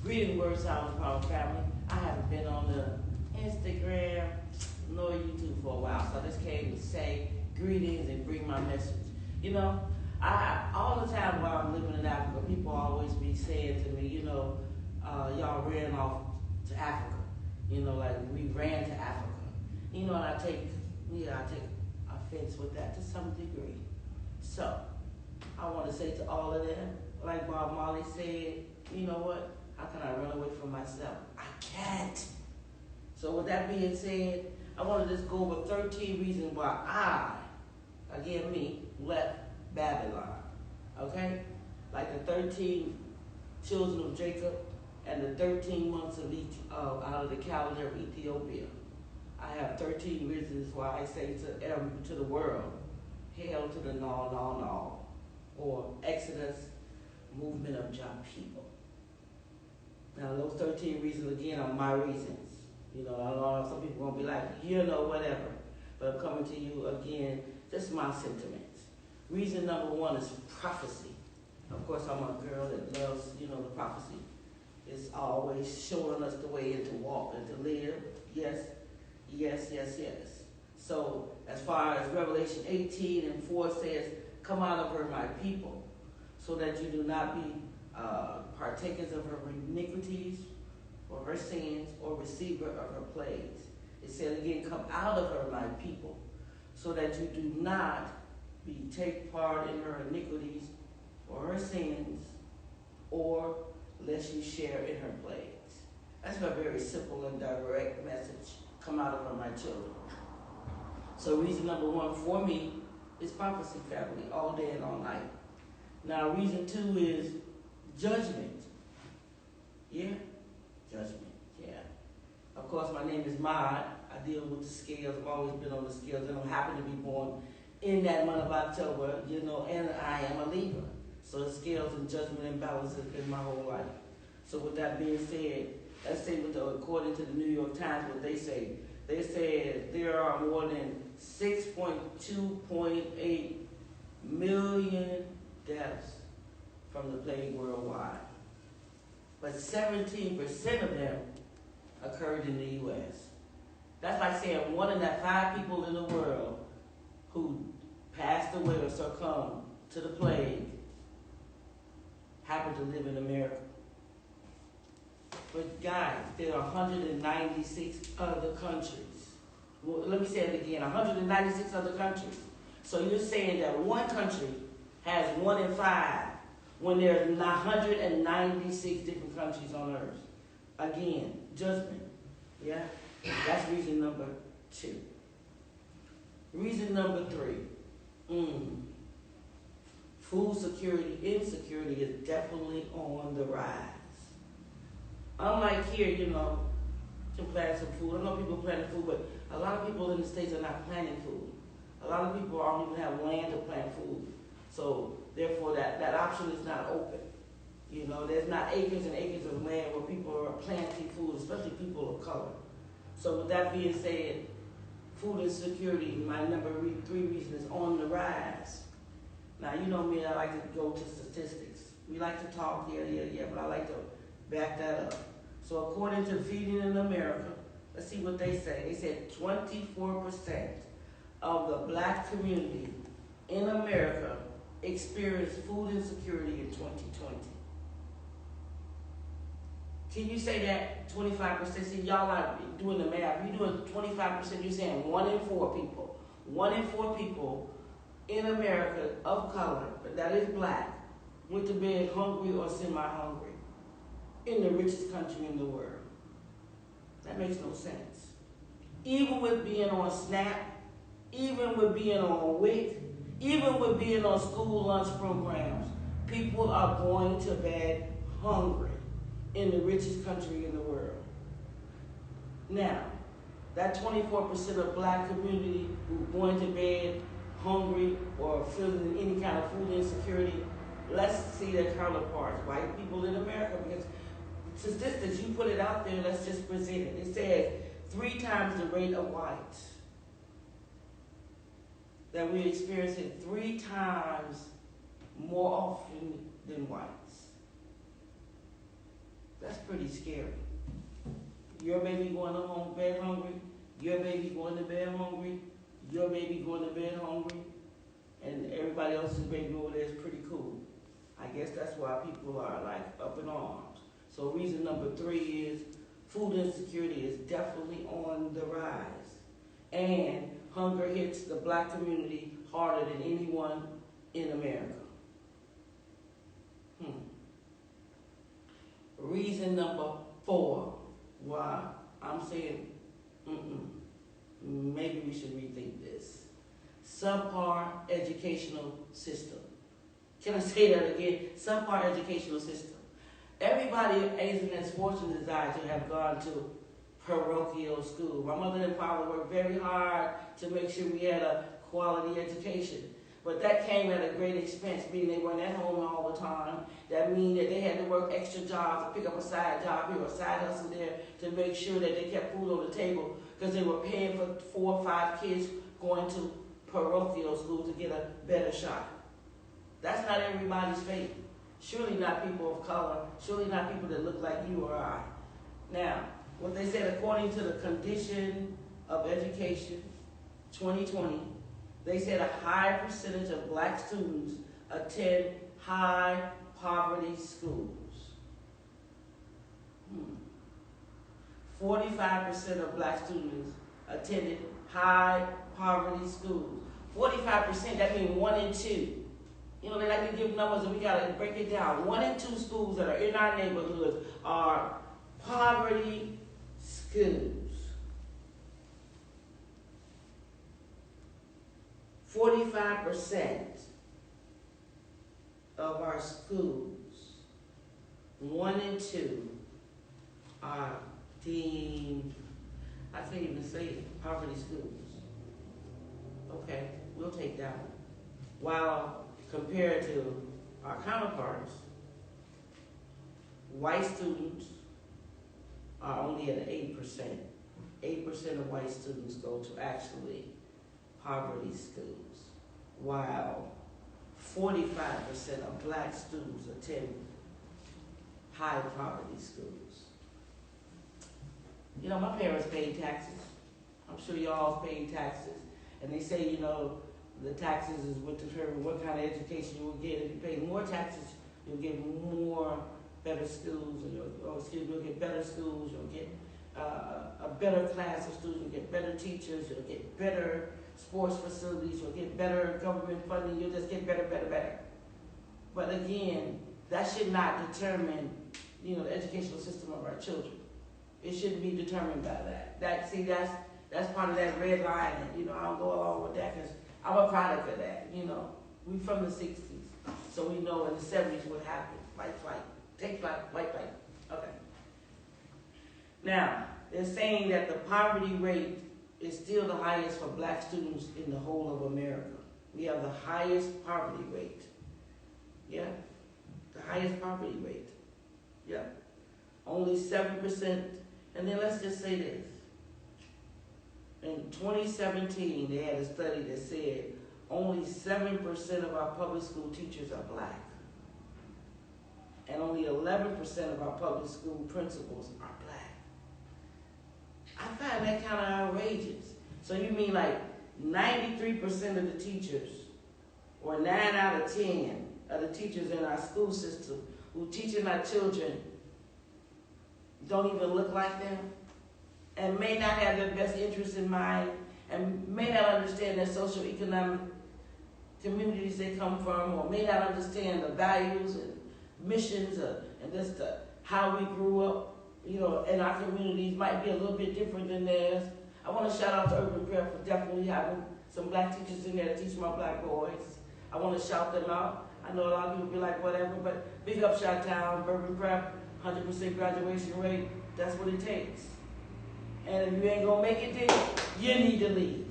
Greeting word sounds power family. I haven't been on the Instagram nor YouTube for a while, so I just came to say greetings and bring my message. You know, I all the time while I'm living in Africa, people always be saying to me, y'all ran off to Africa. Like we ran to Africa. And I take offense with that to some degree. So I want to say to all of them, like Bob Marley said, you know what? How can I run away from myself? I can't. So with that being said, I want to just go over 13 reasons why again me, left Babylon. Okay? Like the 13 children of Jacob and the 13 months of out of the calendar of Ethiopia. I have 13 reasons why I say to the world, hell to the no, or Exodus, movement of Jah people. Now those 13 reasons again are my reasons. I know some people gonna be like, whatever. But I'm coming to you again, just my sentiments. Reason number one is prophecy. Of course, I'm a girl that loves, the prophecy. It's always showing us the way and to walk and to live. Yes. So as far as Revelation 18:4 says, come out of her, my people, so that you do not be partakers of her iniquities or her sins or receiver of her plagues. It says again, come out of her, my people, so that you do not take part in her iniquities or her sins, or lest you share in her plagues. That's a very simple and direct message. Come out of her, my children. So reason number one for me is prophecy, family, all day and all night. Now reason two is judgment. Yeah? Judgment, yeah. Of course, my name is Maud. I deal with the scales. I've always been on the scales. I don't happen to be born in that month of October, and I am a Libra. So the scales and judgment and balance has been my whole life. So with that being said, let's say according to the New York Times, what they say. They said there are more than 6.2.8 million deaths from the plague worldwide. But 17% of them occurred in the U.S. That's like saying 1 in 5 people in the world who passed away or succumbed to the plague happened to live in America. But guys, there are 196 other countries. Well, let me say it again, 196 other countries. So you're saying that one country has 1 in 5 when there's 196 different countries on earth. Again, judgment. Yeah? That's reason number 2. Reason number 3. Food security, insecurity is definitely on the rise. Unlike here, to plant some food. I know people planting food, but a lot of people in the States are not planting food. A lot of people don't even have land to plant food. So therefore that option is not open. There's not acres and acres of land where people are planting food, especially people of color. So with that being said, food insecurity, my number 3 reason, is on the rise. Now, you know me, I like to go to statistics. We like to talk, but I like to back that up. So according to Feeding in America, let's see what they say. They said 24% of the black community in America experienced food insecurity in 2020. Can you say that 25%? See, y'all are doing the math. You're doing 25%. You're saying 1 in 4 people. 1 in 4 people in America of color, that is black, went to bed hungry or semi-hungry in the richest country in the world. That makes no sense. Even with being on SNAP, even with being on WIC, even with being on school lunch programs, people are going to bed hungry in the richest country in the world. Now, that 24% of black community who are going to bed hungry or feeling any kind of food insecurity, let's see their counterparts, white people in America, because statistics, you put it out there, let's just present it. It says 3 times the rate of whites. That we experience it 3 times more often than whites. That's pretty pretty scary. Your baby going to bed hungry, your baby going to bed hungry, your baby going to bed hungry, and everybody else's baby over there is pretty cool. I guess that's why people are like up in arms. So reason number 3 is food insecurity is definitely on the rise. And hunger hits the black community harder than anyone in America. Reason number 4 why I'm saying, maybe we should rethink this. Subpar educational system. Can I say that again? Subpar educational system. Everybody isn't as fortunate as I to have gone to parochial school. My mother and father worked very hard to make sure we had a quality education. But that came at a great expense, meaning they weren't at home all the time. That means that they had to work extra jobs, to pick up a side job here or a side hustle there to make sure that they kept food on the table because they were paying for 4 or 5 kids going to parochial school to get a better shot. That's not everybody's fate. Surely not people of color. Surely not people that look like you or I. Now, what they said, according to the Condition of Education 2020, they said a high percentage of black students attend high poverty schools. 45% of black students attended high poverty schools. 45%, that means 1 in 2. You know, they like to give numbers and we got to break it down. 1 in 2 schools that are in our neighborhoods are poverty schools. 45% of our schools, 1 in 2, are deemed, I can't even say it, poverty schools. Okay, we'll take that one. While compared to our counterparts, white students are only at 8%. 8% of white students go to actually poverty schools, while 45% of black students attend high poverty schools. You know, my parents paid taxes. I'm sure y'all paid taxes. And they say, you know, the taxes is what determine what kind of education you will get. If you pay more taxes, you'll get more better schools, you'll get better schools, you'll get a better class of students, you'll get better teachers, you'll get better sports facilities, you'll get better government funding, you'll just get better, better, better. But again, that should not determine, you know, the educational system of our children. It shouldn't be determined by that. That's part of that red line, and you know, I don't go along with that because I'm a product of that. You know, we from the 60s, so we know in the 70s what happened. Fight, flight, take flight, white flight. Okay. Now, they're saying that the poverty rate is still the highest for black students in the whole of America. We have the highest poverty rate. Yeah, the highest poverty rate. Yeah, only 7%. And then let's just say this. In 2017, they had a study that said only 7% of our public school teachers are black. And only 11% of our public school principals are black. I find that kind of outrageous. So you mean like 93% of the teachers, or 9 out of 10 of the teachers in our school system who teaching our children don't even look like them, and may not have their best interests in mind, and may not understand their socioeconomic communities they come from, or may not understand the values and missions and just how we grew up, you know, in our communities might be a little bit different than theirs. I want to shout out to Urban Prep for definitely having some black teachers in there to teach my black boys. I want to shout them out. I know a lot of people be like, whatever, but big up Chi-Town, Urban Prep, 100% graduation rate, that's what it takes. And if you ain't gonna make it there, you need to leave.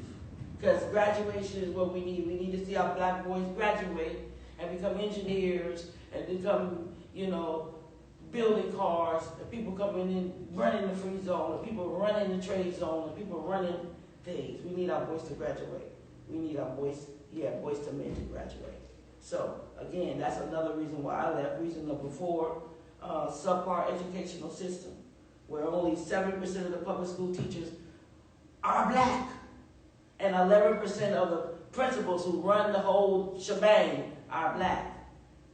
Because graduation is what we need. We need to see our black boys graduate and become engineers and become, you know, building cars, and people coming in, running the free zone, and people running the trade zone, and people running things. We need our boys to graduate. We need our boys to men to graduate. So, again, that's another reason why I left. Reason number 4, subpar educational system, where only 7% of the public school teachers are black, and 11% of the principals who run the whole shebang are black.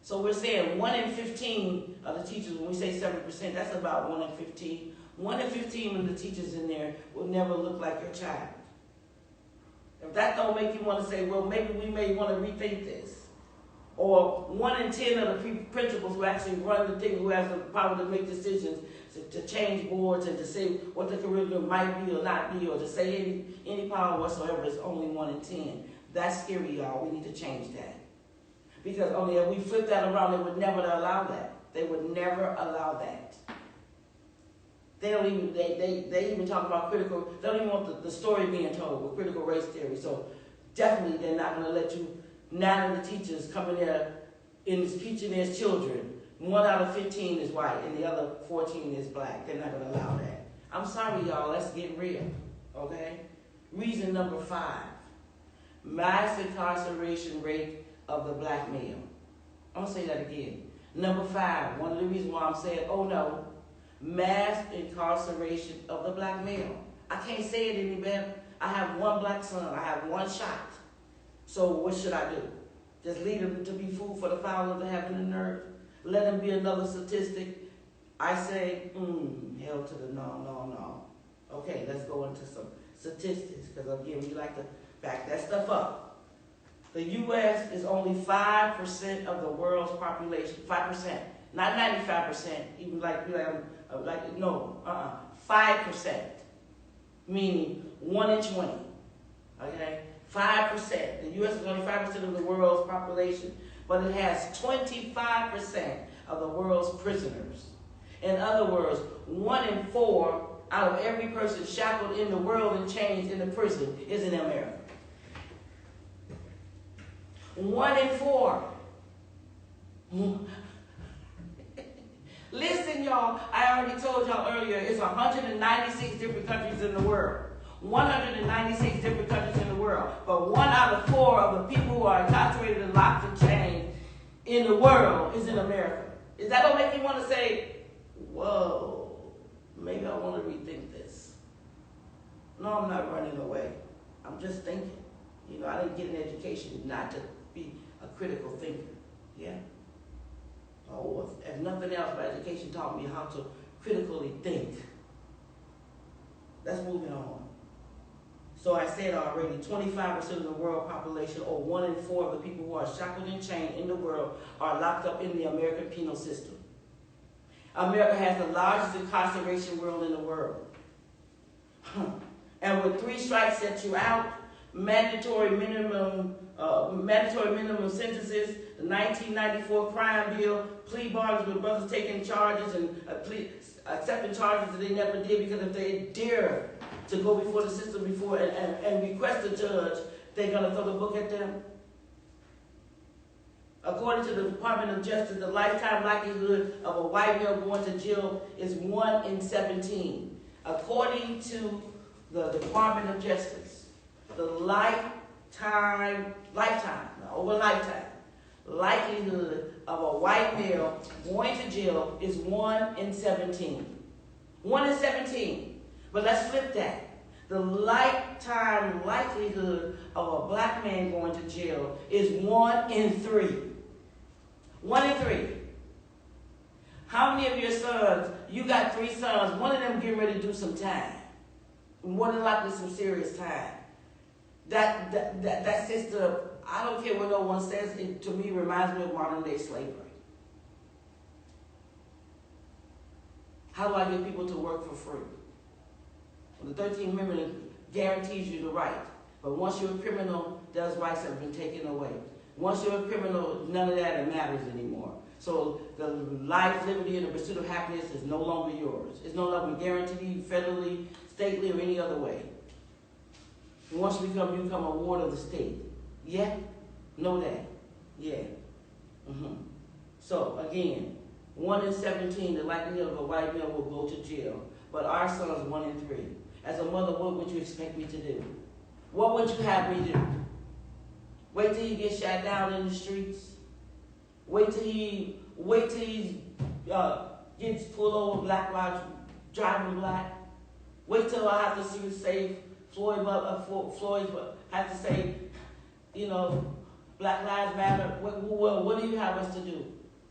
So we're saying 1 in 15 of the teachers, when we say 7%, that's about 1 in 15. 1 in 15 of the teachers in there will never look like your child. If that don't make you want to say, well, maybe we may want to rethink this. Or 1 in 10 of the principals who actually run the thing, who has the power to make decisions, to change boards and to say what the curriculum might be or not be, or to say any power whatsoever, is only 1 in 10. That's scary, y'all. We need to change that. Because only if we flip that around, they would never allow that. They would never allow that. They don't even, they even talk about critical, they don't even want the story being told with critical race theory. So definitely they're not going to let you, 9 of the teachers come in there and teaching their children. 1 out of 15 is white and the other 14 is black. They're not going to allow that. I'm sorry, y'all. Let's get real. Okay? Reason number 5. Mass incarceration rate of the black male. I'm going to say that again. Number 5. One of the reasons why I'm saying, oh no, mass incarceration of the black male. I can't say it any better. I have 1 black son. I have 1 shot. So what should I do? Just leave him to be food for the fowls of heaven and earth? Let him be another statistic? I say, hell to the no. Okay, let's go into some statistics, because again, we like to back that stuff up. The U.S. is only 5% of the world's population. 5%, not 95%. Even 5%, meaning 1 in 20. Okay, 5%. The U.S. is only 5% of the world's population, but it has 25% of the world's prisoners. In other words, 1 in 4 out of every person shackled in the world and chained in the prison is in America. 1 in 4. Listen, y'all, I already told y'all earlier, it's 196 different countries in the world. 196 different countries in the world. But 1 out of 4 of the people who are incarcerated and locked and chained in the world is in America. Is that what make you want to say, whoa, maybe I want to rethink this? No, I'm not running away. I'm just thinking. You know, I didn't get an education not to be a critical thinker. Yeah? Oh, if nothing else, my education taught me how to critically think. Let's move on. So I said already, 25% of the world population, or 1 in 4 of the people who are shackled and chained in the world, are locked up in the American penal system. America has the largest incarceration world in the world. And with 3 strikes set you out, mandatory minimum sentences, the 1994 crime bill, plea bargains with brothers taking charges and accepting charges that they never did, because if they dare to go before the system and request a judge, they're going to throw the book at them. According to the Department of Justice, the lifetime likelihood of a white male going to jail is 1 in 17. According to the Department of Justice, the lifetime likelihood of a white male going to jail is 1 in 17. 1 in 17. But let's flip that. The lifetime likelihood of a black man going to jail is 1 in 3. 1 in 3. How many of your sons, you got 3 sons, one of them getting ready to do some time. More than likely some serious time. That system, I don't care what no one says, it to me reminds me of modern day slavery. How do I get people to work for free? Well, the 13th Amendment guarantees you the right. But once you're a criminal, those rights have been taken away. Once you're a criminal, none of that matters anymore. So the life, liberty, and the pursuit of happiness is no longer yours. It's no longer guaranteed federally, stately, or any other way. And once you become a ward of the state. Yeah? Know that? Yeah. So again, 1 in 17, the likelihood of a white male will go to jail. But our son's 1 in 3. As a mother, what would you expect me to do? What would you have me do? Wait till he gets shot down in the streets? Wait till he's gets pulled over black while driving black. Wait till I have to say Floyd has to say, Black Lives Matter. What do you have us to do?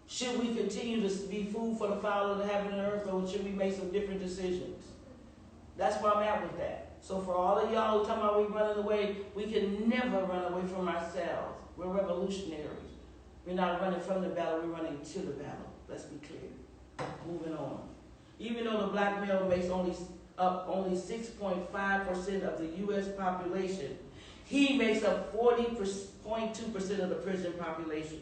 Should we continue to be food for the fowl of the heaven and earth, or should we make some different decisions? That's where I'm at with that. So for all of y'all who talking about we running away, we can never run away from ourselves. We're revolutionaries. We're not running from the battle, we're running to the battle. Let's be clear. Moving on. Even though the black male makes only 6.5% of the U.S. population, he makes up 40.2% of the prison population.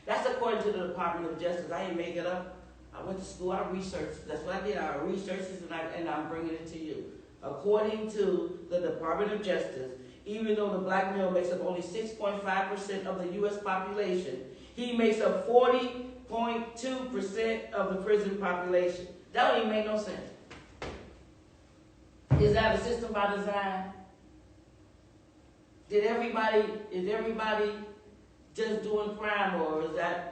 That's according to the Department of Justice. I didn't make it up. I went to school, I researched. That's what I did. I researched this and I'm bringing it to you. According to the Department of Justice, even though the black male makes up only 6.5% of the U.S. population, he makes up 40.2% of the prison population. That don't even make no sense. Is that a system by design? Is everybody just doing crime, or is that,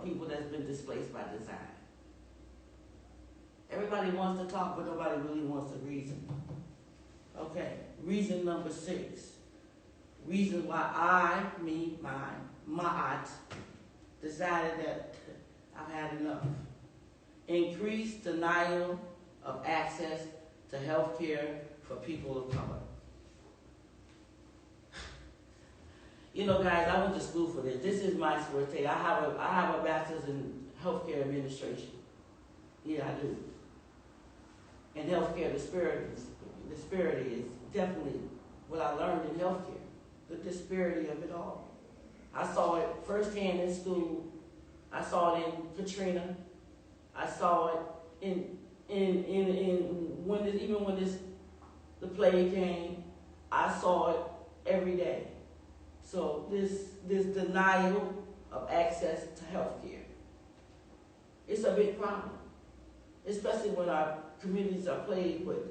people that's been displaced by design? Everybody wants to talk, but nobody really wants to reason. Okay, reason number 6. Reason why my decided that I've had enough. Increased denial of access to health care for people of color. Guys, I went to school for this. This is my forte. I have a bachelor's in healthcare administration. Yeah, I do. And healthcare disparity is definitely what I learned in healthcare. The disparity of it all. I saw it firsthand in school. I saw it in Katrina. I saw it when the plague came. I saw it every day. So this denial of access to health care, it's a big problem, especially when our communities are plagued with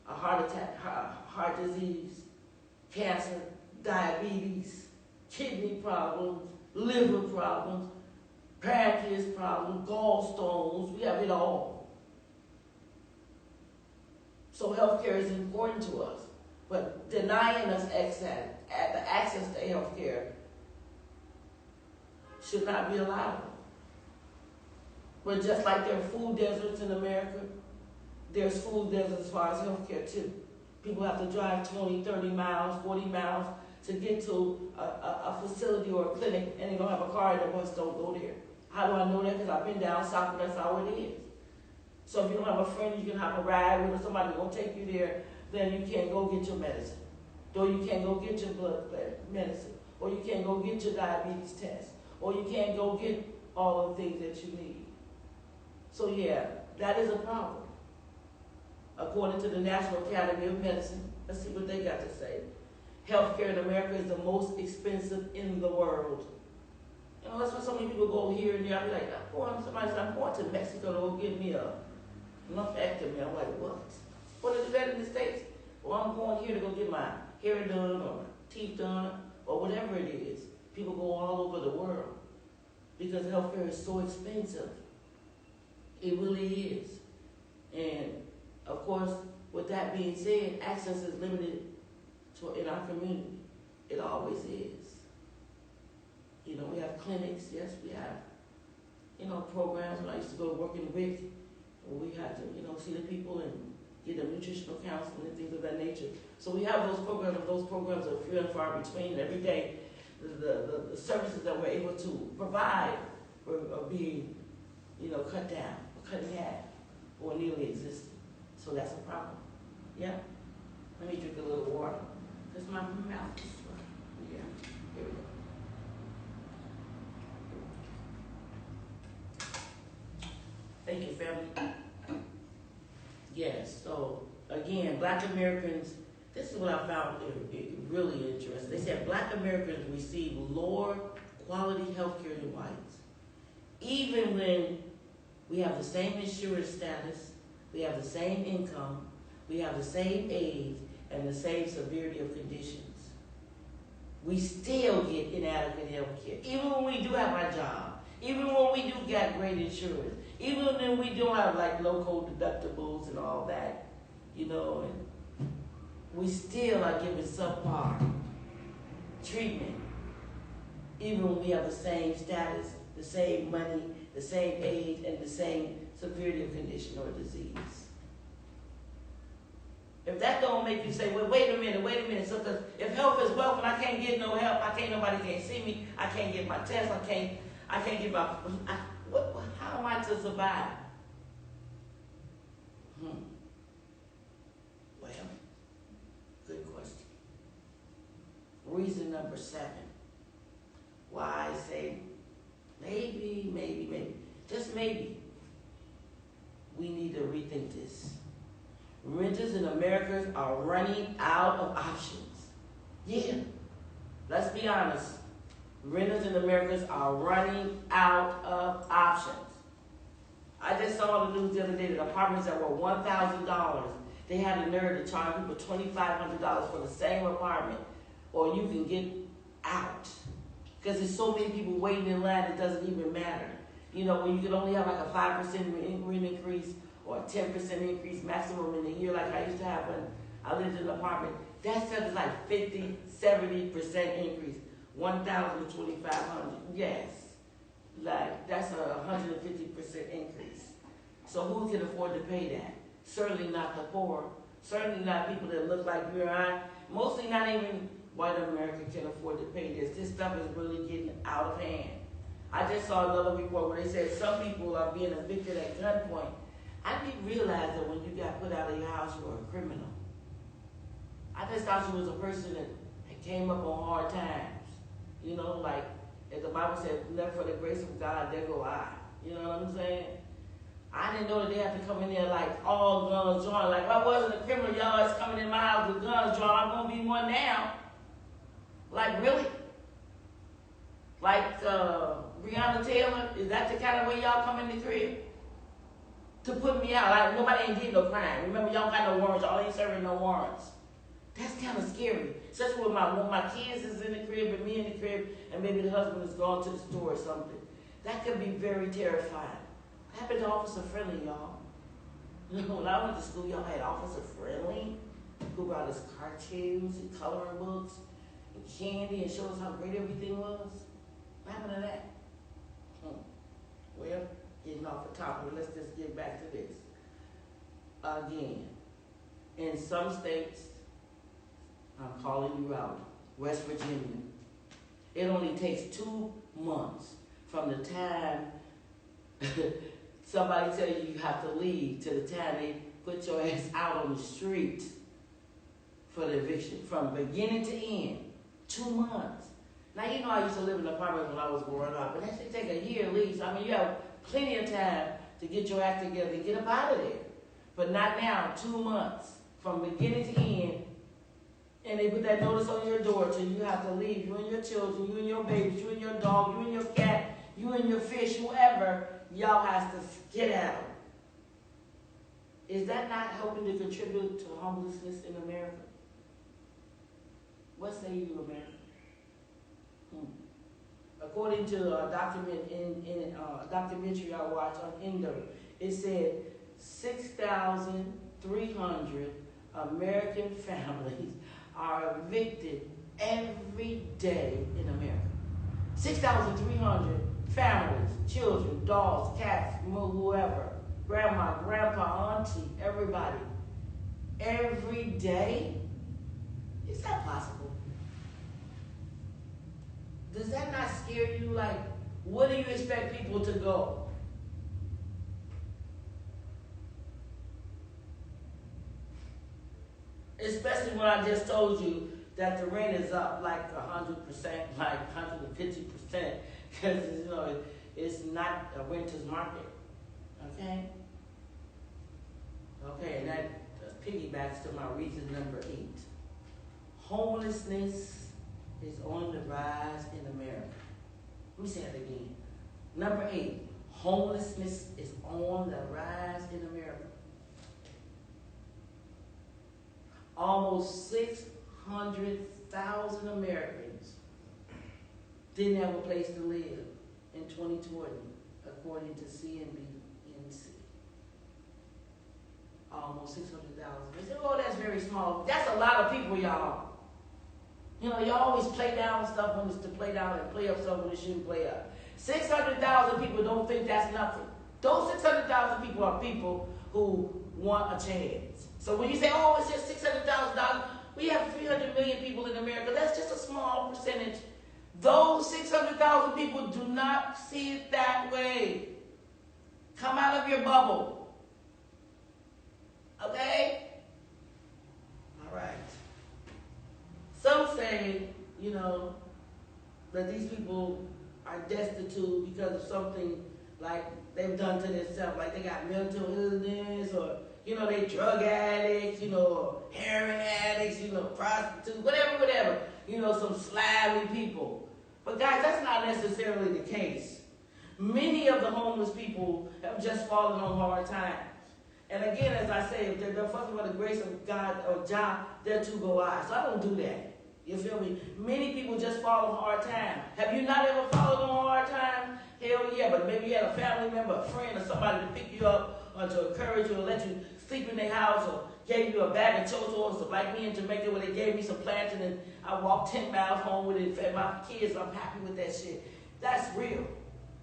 a heart attack, heart disease, cancer, diabetes, kidney problems, liver problems, pancreas problems, gallstones. We have it all. So health care is important to us, but denying us access to health care should not be allowed. But just like there are food deserts in America, there's food deserts as far as health care too. People have to drive 20, 30 miles, 40 miles to get to a facility or a clinic, and they don't have a car and the bus don't go there. How do I know that? Because I've been down south and that's how it is. So if you don't have a friend you can have a ride with, or somebody going to take you there, then you can't go get your medicine. Or you can't go get your blood medicine. Or you can't go get your diabetes test. Or you can't go get all the things that you need. So yeah, that is a problem. According to the National Academy of Medicine, let's see what they got to say. Healthcare in America is the most expensive in the world. That's why so many people go here and there. I'll be like, somebody said, I'm going to Mexico to go get me a lumpectomy. I'm like, what? What is that in the States? Well, I'm going here to go get my hair done or teeth done or whatever it is. People go all over the world because healthcare is so expensive. It really is. And of course, with that being said, access is limited in our community. It always is. We have clinics, yes, we have, programs. When I used to go work in WIC, we had to, see the people and get them nutritional counseling and things of that nature. So we have those programs, and those programs are few and far between. And every day, the services that we're able to provide are being, cut down, or cut in half, or nearly existing. So that's a problem. Yeah? Let me drink a little water, because my mouth is dry. Yeah, here we go. Thank you, family. Yes, so again, Black Americans, this is what I found really interesting. They said Black Americans receive lower quality health care than whites. Even when we have the same insurance status, we have the same income, we have the same age, and the same severity of conditions. We still get inadequate health care. Even when we do have our job, even when we do get great insurance, Even when we don't have like local deductibles and all that, and we still are given subpar treatment, even when we have the same status, the same money, the same age, and the same severity of condition or disease. If that don't make you say, well, wait a minute, so cause if health is wealth and I can't get no help, nobody can see me, I can't get my test, I can't get how am I to survive? Well, good question. Reason number 7, why I say maybe, just maybe, we need to rethink this. Renters in America are running out of options. Yeah, let's be honest. Renters in America are running out of options. I just saw on the news the other day that apartments that were $1,000, they had the nerve to charge people $2,500 for the same apartment, or you can get out. Because there's so many people waiting in line, it doesn't even matter. When you can only have like a 5% rent increase or a 10% increase maximum in a year, like I used to have when I lived in an apartment, that stuff is like 50, 70% increase. 1,000 to 2,500. Yes. Like, that's a 150% increase. So who can afford to pay that? Certainly not the poor. Certainly not people that look like you or I. Mostly not even white America can afford to pay this. This stuff is really getting out of hand. I just saw another report where they said some people are being evicted at gunpoint. I didn't realize that when you got put out of your house, you were a criminal. I just thought you was a person that came up on hard times. Like as the Bible said, never for the grace of God, there go I. You know what I'm saying? I didn't know that they have to come in there like all guns drawn. Like if I wasn't a criminal, y'all is coming in my house with guns drawn. I'm gonna be one now. Like really? Like Breonna Taylor, is that the kind of way y'all come in the crib? To put me out, like nobody ain't did no crime. Remember, y'all got no warrants, y'all ain't serving no warrants. That's kind of scary. Especially when my kids is in the crib and me in the crib and maybe the husband is gone to the store or something. That could be very terrifying. What happened to Officer Friendly, y'all? When I went to school, y'all had Officer Friendly who brought us cartoons and coloring books and candy and showed us how great everything was. What happened to that? Well, getting off the topic, let's just get back to this. Again, in some states, I'm calling you out, West Virginia, it only takes 2 months from the time somebody tell you you have to leave to the time they put your ass out on the street for the eviction, from beginning to end. 2 months. Now, I used to live in an apartment when I was growing up, but that should take a year at least. I mean, you have plenty of time to get your act together and get up out of there. But not now, 2 months, from beginning to end, and they put that notice on your door till you have to leave. You and your children, you and your babies, you and your dog, you and your cat, you and your fish, whoever, y'all has to get out. Is that not helping to contribute to homelessness in America? What say you, America? According to a documentary I watched on Indo, it said 6,300 American families are evicted every day in America. 6,300 families, children, dogs, cats, whoever, grandma, grandpa, auntie, everybody. Every day? Is that possible? Does that not scare you? Like, where do you expect people to go? Especially when I just told you that the rent is up like 100%, like 150%, because it's not a renter's market. Okay? Okay, and that piggybacks to my reason number 8. Homelessness is on the rise in America. Let me say that again. Number 8, homelessness is on the rise in America. Almost 600,000 Americans didn't have a place to live in 2020, according to CNBC. almost 600,000. They say, oh, that's very small. That's a lot of people, y'all. You know, you always play down stuff when it's to play down and play up stuff when it shouldn't play up. 600,000 people don't think that's nothing. Those 600,000 people are people who want a chance. So when you say, oh, it's just $600,000, we have 300 million people in America. That's just a small percentage. Those 600,000 people do not see it that way. Come out of your bubble. Okay? All right. Some say, you know, that these people are destitute because of something like they've done to themselves, like they got mental illness, or, you know, they drug addicts, you know, or heroin addicts, you know, prostitutes, whatever, you know, some slimy people. But guys, that's not necessarily the case. Many of the homeless people have just fallen on hard times. And again, as I say, if they're fussing by the grace of God or John, there too go I. So I don't do that. You feel me? Many people just fall on hard times. Have you not ever fallen on hard times? Hell yeah, but maybe you had a family member, a friend, or somebody to pick you up or to encourage you or let you sleep in their house or gave you a bag of chotos, like me in Jamaica where they gave me some plantain and I walked 10 miles home with it, fed my kids. I'm happy with that shit. That's real.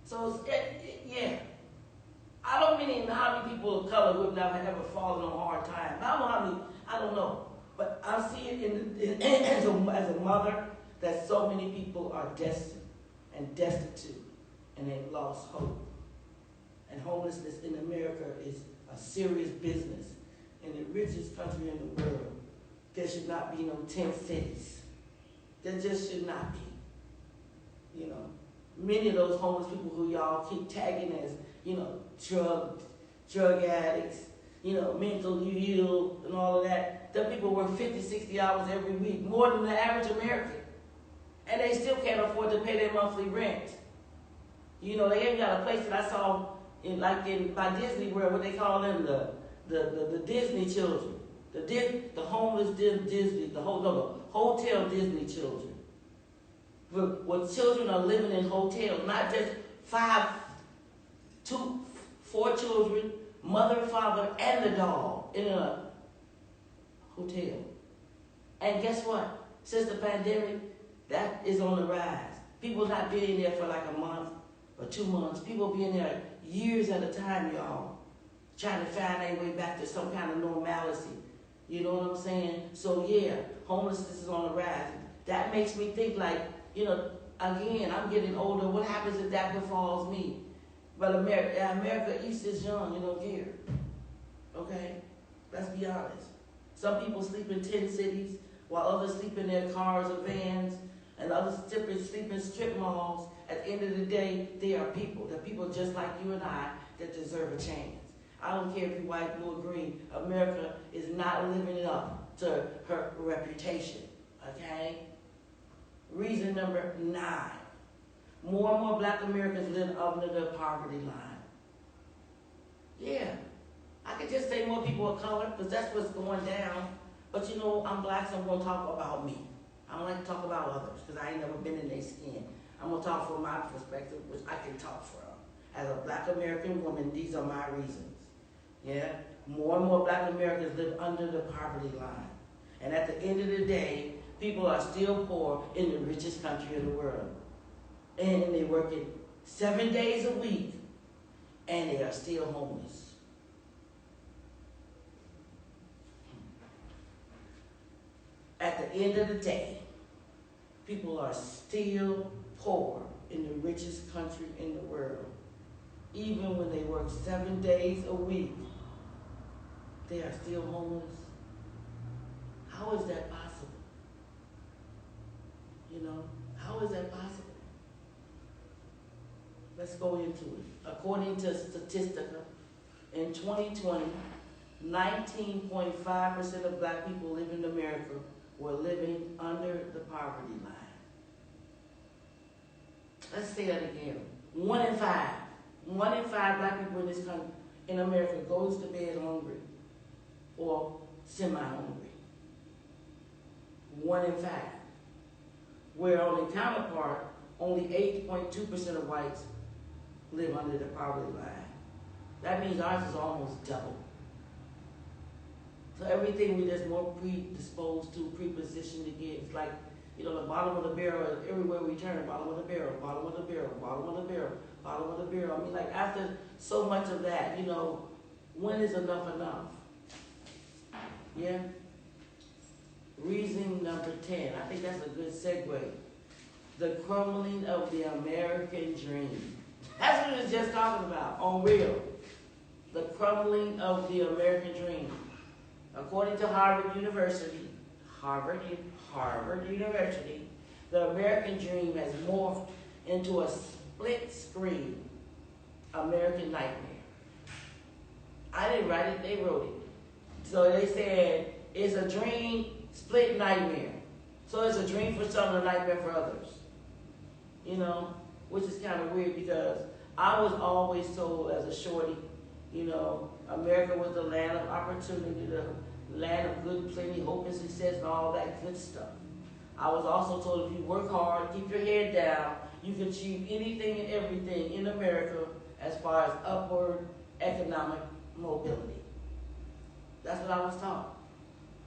So, yeah. I don't mean how many people of color would not have ever fallen on hard times. I don't know how many, I don't know. But I see it as a mother that so many people are destined and destitute and they've lost hope. And homelessness in America is a serious business. In the richest country in the world, there should not be no tent cities. There just should not be. You know, many of those homeless people who y'all keep tagging as, you know, drug addicts, you know, mentally ill and all of that, them people work 50, 60 hours every week, more than the average American. And they still can't afford to pay their monthly rent. You know, they even got a place that I saw by Disney World, what they call them, the Disney children. The homeless Disney, the hotel Disney children. Where children are living in hotels, not just 4 children, mother, father, and the dog in a hotel. And guess what? Since the pandemic, that is on the rise. People not being there for like a month or 2 months. People being there years at a time, y'all. Trying to find their way back to some kind of normalcy. You know what I'm saying? So yeah, homelessness is on the rise. That makes me think like, you know, again, I'm getting older. What happens if that befalls me? But America East is young, you don't care. Okay? Let's be honest. Some people sleep in tent cities, while others sleep in their cars or vans, and others sleep in strip malls. At the end of the day, they are people. They're people just like you and I that deserve a chance. I don't care if you're white, blue, or green. America is not living up to her reputation. Okay? Reason number 9. More and more black Americans live under the poverty line. Yeah. I could just say more people of color, because that's what's going down. But you know, I'm black, so I'm going to talk about me. I don't like to talk about others, because I ain't never been in their skin. I'm going to talk from my perspective, which I can talk from. As a black American woman, these are my reasons. Yeah? More and more black Americans live under the poverty line. And at the end of the day, people are still poor in the richest country in the world. And they're working 7 days a week, and they are still homeless. At the end of the day, people are still poor in the richest country in the world. Even when they work 7 days a week, they are still homeless. How is that possible? You know, how is that possible? Let's go into it. According to Statistica, in 2020, 19.5% of black people living in America were living under the poverty line. Let's say that again. 1 in 5. 1 in 5 black people in this country, in America, goes to bed hungry or semi-hungry. 1 in 5. Where on the counterpart, only 8.2% of whites live under the poverty line. That means ours is almost double. So everything we just more predisposed to, prepositioned to get. It's like, the bottom of the barrel, everywhere we turn, bottom of the barrel, bottom of the barrel, bottom of the barrel, bottom of the barrel. I mean, like, after so much of that, when is enough enough? Yeah? Reason number 10. I think that's a good segue. The crumbling of the American dream. That's what we was just talking about, on real. The crumbling of the American dream. According to Harvard University, the American dream has morphed into a split-screen American nightmare. I didn't write it, they wrote it. So they said, it's a dream, split nightmare. So it's a dream for some and a nightmare for others. Which is kind of weird because I was always told as a shorty, America was the land of opportunity, the land of good, plenty, hope and success and all that good stuff. I was also told if you work hard, keep your head down, you can achieve anything and everything in America as far as upward economic mobility. That's what I was taught.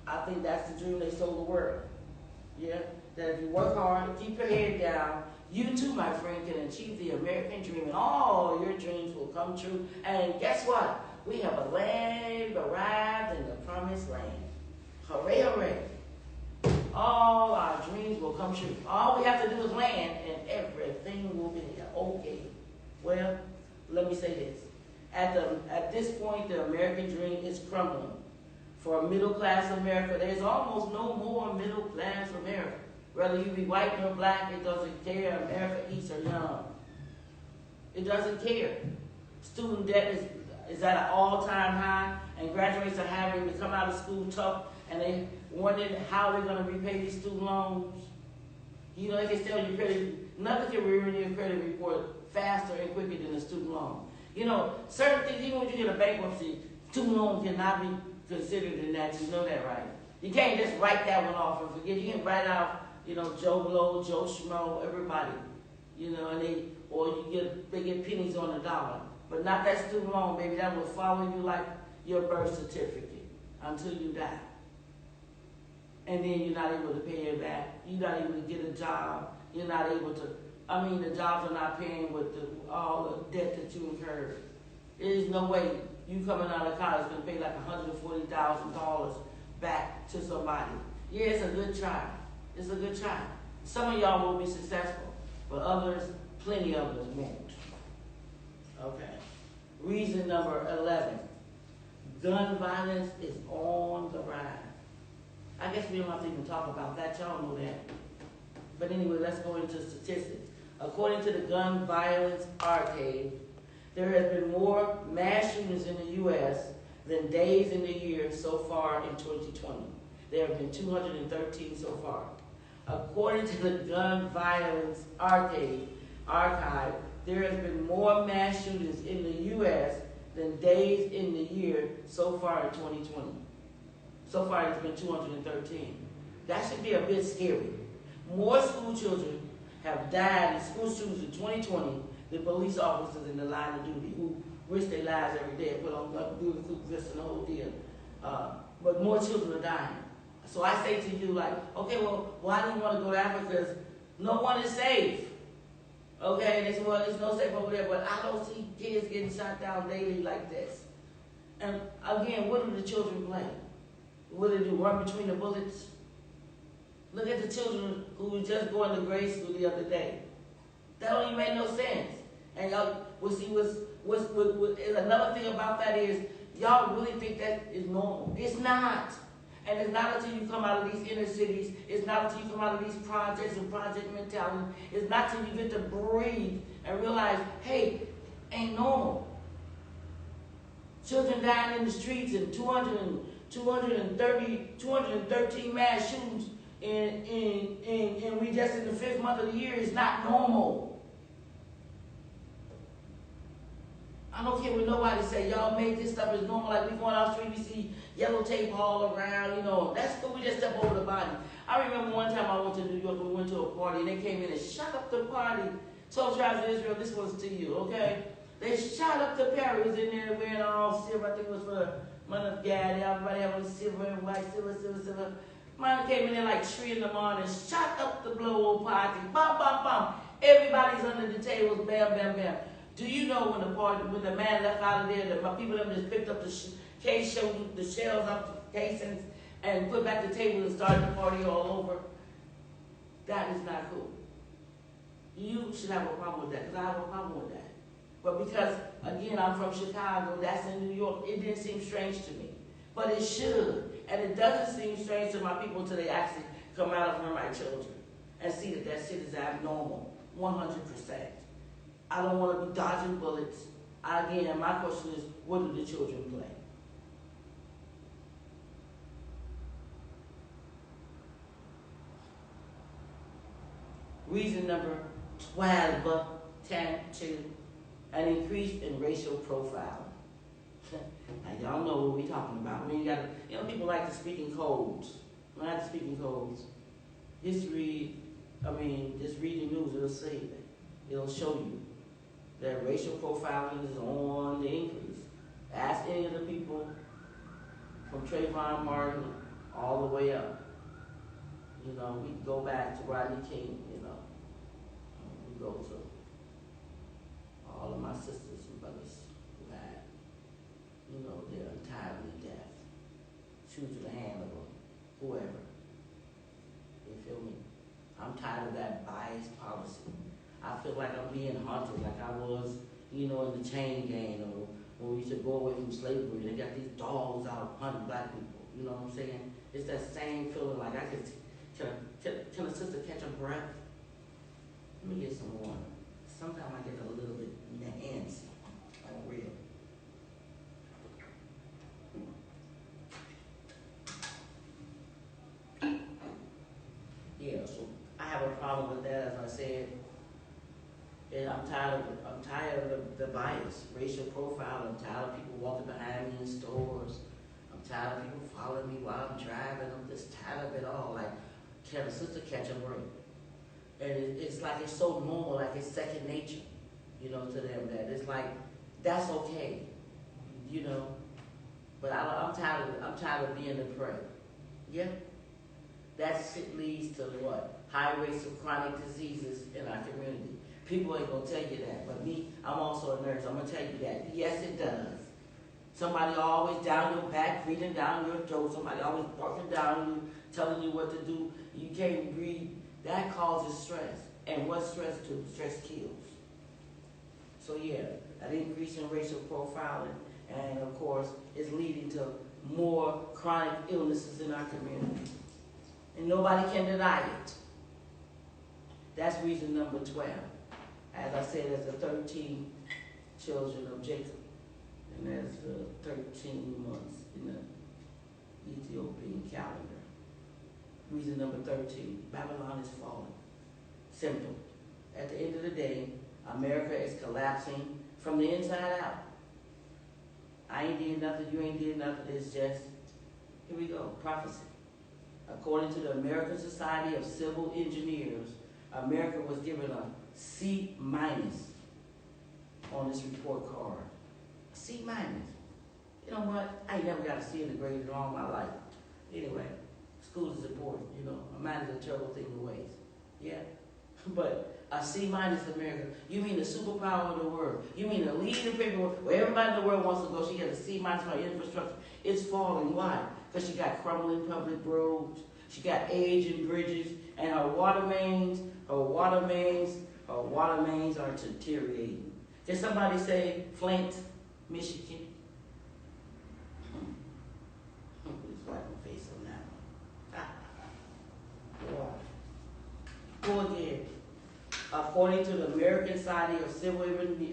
I think that's the dream they sold the world. Yeah? That if you work hard, keep your head down, you too, my friend, can achieve the American dream and all your dreams will come true. And guess what? We have a land arrived in the promised land. Hooray, hooray. All our dreams will come true. All we have to do is land and everything will be here. Okay. Well, let me say this. At this point, the American dream is crumbling. For middle-class America, there's almost no more middle-class America. Whether you be white or black, it doesn't care. America eats or young. It doesn't care. Student debt is at an all-time high, and graduates are having to come out of school tough, and they wondering how they're going to repay these student loans. They can tell your credit, nothing can ruin your credit report faster and quicker than a student loan. Certain things, even when you get a bankruptcy, student loan cannot be considered in that. You know that, right? You can't just write that one off and forget. You can write out, Joe Blow, Joe Schmo, everybody, and they get pennies on the dollar. But not that student loan, baby. That will follow you like your birth certificate until you die. And then you're not able to pay it back. You're not able to get a job. You're not able to, the jobs are not paying with all the debt that you incurred. There is no way you coming out of college can pay like $140,000 back to somebody. Yeah, it's a good try. It's a good try. Some of y'all will be successful, but plenty of others won't. Okay. Reason number 11. Gun violence is on the rise. I guess we don't have to even talk about that. Y'all know that. But anyway, let's go into statistics. According to the Gun Violence Archive, there has been more mass shootings in the U.S. than days in the year so far in 2020. There have been 213 so far. According to the Gun Violence Archive, there has been more mass shootings in the U.S. than days in the year so far in 2020. So far, it's been 213. That should be a bit scary. More school children have died in school shootings in 2020 than police officers in the line of duty who risk their lives every day and put on duty, vest and the whole deal. But more children are dying. So I say to you, okay, well, why do you want to go there? Because no one is safe. Okay, they say, well, there's no safe over there, but I don't see kids getting shot down daily like this. And again, what do the children play? What do they do, run between the bullets? Look at the children who were just going to grade school the other day. That don't even make no sense. And y'all, another thing about that is, y'all really think that is normal. It's not. And it's not until you come out of these inner cities, it's not until you come out of these projects and project mentality, it's not until you get to breathe and realize, hey, ain't normal. Children dying in the streets and 213 mass shootings and we just in the 5th month of the year is not normal. I don't care what nobody say. Y'all make this stuff as normal. Like we going out the street, we see yellow tape all around, That's cool. We just step over the body. I remember one time I went to New York. We went to a party and they came in and shut up the party. 12 tribes of Israel. This one's to you, okay? They shot up the Perrys in there wearing all silver. I think it was for the month of Gad. Everybody having silver and white, silver. Mine came in there like 3 in the morning, shot up the blow party. Bum, bum, bum. Everybody's under the tables, bam, bam, bam. Do you know when the man left out of there, my people them just picked up the case, showed the shells up the casings, and put back the table and started the party all over? That is not cool. You should have a problem with that, because I have a problem with that. But because, again, I'm from Chicago, that's in New York, it didn't seem strange to me. But it should. And it doesn't seem strange to my people until they actually come out of my children and see that that shit is abnormal, 100%. I don't want to be dodging bullets. Again, my question is, what do the children play? Reason number 12, 10, 2, an increase in racial profiling. Now, y'all know what we're talking about. When people like to speak in codes. When I like to speak in codes, just read the news, it'll say that. It'll show you that racial profiling is on the increase. Ask any of the people from Trayvon Martin all the way up. We can go back to Rodney King, we go to all of my sisters and brothers who had, their untimely death, shoot to the hand of whoever. You feel me? I'm tired of that biased policy. I feel like I'm being haunted like I was, in the chain gang, or when we used to go away from slavery. They got these dogs out hunting black people. You know what I'm saying? It's that same feeling like can a sister catch a breath? Let me get some water. Sometimes I get a little bit antsy, like real. Yeah, so I have a problem with that, as I said. And I'm tired of the bias, racial profile. I'm tired of people walking behind me in stores. I'm tired of people following me while I'm driving. I'm just tired of it all. Like, can a sister catch a break? And it's like it's so normal, like it's second nature, to them, that it's like, that's okay, But I'm tired of being the prey. Yeah? That shit leads to what? High rates of chronic diseases in our community. People ain't gonna tell you that, but me, I'm also a nurse. I'm gonna tell you that. Yes, it does. Somebody always down your back, breathing down your throat. Somebody always barking down you, telling you what to do. You can't breathe. That causes stress. And what stress do? Stress kills. So yeah, an increase in racial profiling, and of course, is leading to more chronic illnesses in our community. And nobody can deny it. That's reason number 12. As I said, there's the 13 children of Jacob. And there's the 13 months in the Ethiopian calendar. Reason number 13, Babylon is falling. Simple. At the end of the day, America is collapsing from the inside out. I ain't did nothing, you ain't did nothing. It's just, here we go, prophecy. According to the American Society of Civil Engineers, America was given a C- on this report card. A C-. You know what? I ain't never got a C in the grade in all my life. Anyway, school is important, A mind is a terrible thing to waste. Yeah? But a C- America. You mean the superpower of the world. You mean the leading paper where everybody in the world wants to go. She got a C- for her infrastructure. It's falling. Why? Because she got crumbling public roads. She got aging bridges. And her water mains are deteriorating. Can somebody say Flint, Michigan? Please wipe my face on that one. Go again. According to the American Society of Civil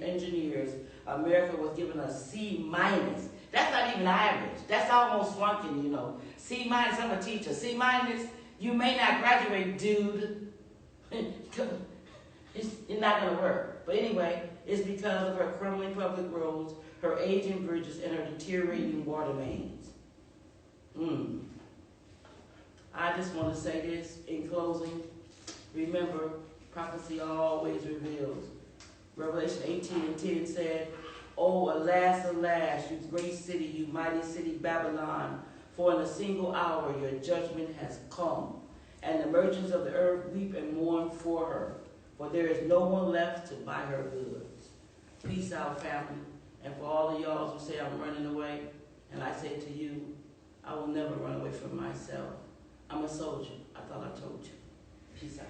Engineers, America was given a C-. That's not even average. That's almost flunking, C-, I'm a teacher. C-, you may not graduate, dude. It's not going to work. But anyway, it's because of her crumbling public roads, her aging bridges, and her deteriorating water mains. I just want to say this in closing. Remember, prophecy always reveals Revelation 18:10 said, "Oh, alas, alas, you great city, you mighty city Babylon, for in a single hour your judgment has come, and the merchants of the earth weep and mourn for her, for there is no one left to buy her goods." Peace out, family. And for all of y'all who say I'm running away, and I say to you, I will never run away from myself. I'm a soldier. I thought I told you. Peace out.